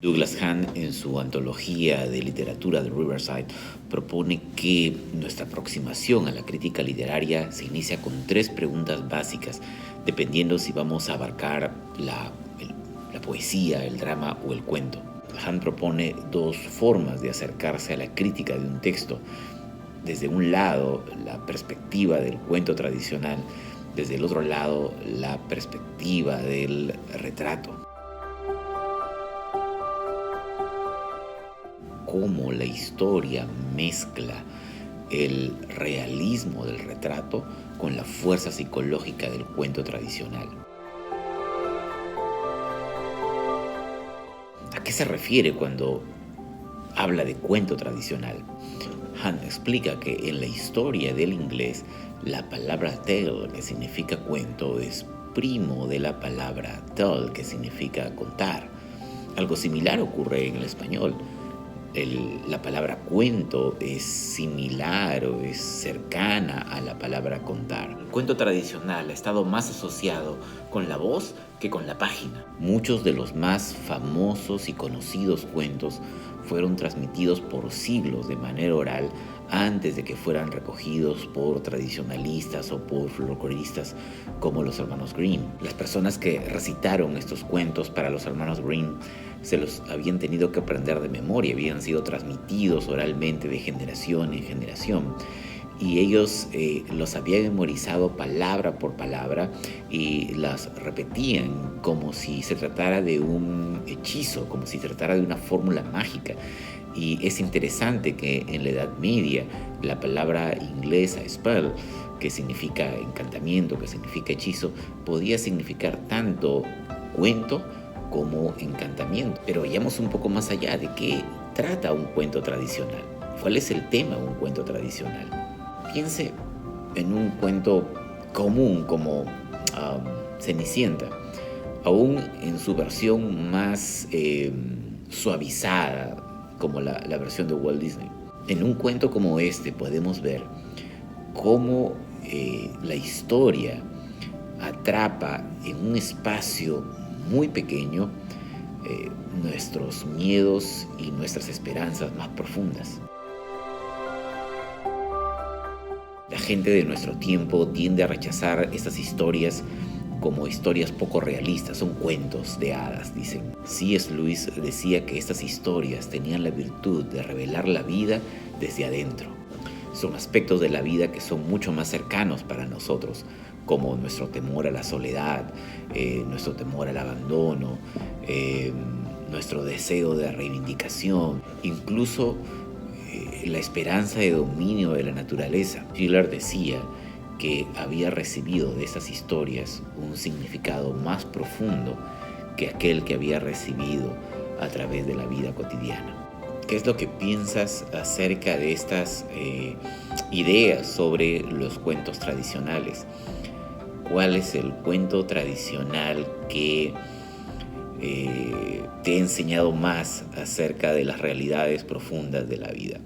Douglas Hahn, en su antología de literatura de Riverside, propone que nuestra aproximación a la crítica literaria se inicia con 3 preguntas básicas, dependiendo si vamos a abarcar la poesía, el drama o el cuento. Hahn propone 2 formas de acercarse a la crítica de un texto. Desde un lado, la perspectiva del cuento tradicional, desde el otro lado, la perspectiva del retrato. Cómo la historia mezcla el realismo del retrato con la fuerza psicológica del cuento tradicional. ¿A qué se refiere cuando habla de cuento tradicional? Hahn explica que en la historia del inglés, la palabra tale, que significa cuento, es primo de la palabra tell, que significa contar. Algo similar ocurre en el español. La palabra cuento es similar o es cercana a la palabra contar. El cuento tradicional ha estado más asociado con la voz que con la página. Muchos de los más famosos y conocidos cuentos fueron transmitidos por siglos de manera oral antes de que fueran recogidos por tradicionalistas o por folcloristas como los hermanos Grimm. Las personas que recitaron estos cuentos para los hermanos Grimm se los habían tenido que aprender de memoria, habían sido transmitidos oralmente de generación en generación. Y ellos los habían memorizado palabra por palabra y las repetían como si se tratara de un hechizo, como si se tratara de una fórmula mágica. Y es interesante que en la Edad Media la palabra inglesa spell, que significa encantamiento, que significa hechizo, podía significar tanto cuento como encantamiento. Pero vayamos un poco más allá. ¿De qué trata un cuento tradicional? ¿Cuál es el tema de un cuento tradicional? Piense en un cuento común como Cenicienta, aún en su versión más suavizada, como la versión de Walt Disney. En un cuento como este podemos ver cómo la historia atrapa en un espacio muy pequeño nuestros miedos y nuestras esperanzas más profundas. La gente de nuestro tiempo tiende a rechazar estas historias como historias poco realistas, son cuentos de hadas, dicen. C.S. Lewis decía que estas historias tenían la virtud de revelar la vida desde adentro. Son aspectos de la vida que son mucho más cercanos para nosotros, como nuestro temor a la soledad, nuestro temor al abandono, nuestro deseo de reivindicación, incluso la esperanza de dominio de la naturaleza. Schiller decía que había recibido de estas historias un significado más profundo que aquel que había recibido a través de la vida cotidiana. ¿Qué es lo que piensas acerca de estas ideas sobre los cuentos tradicionales? ¿Cuál es el cuento tradicional que te ha enseñado más acerca de las realidades profundas de la vida?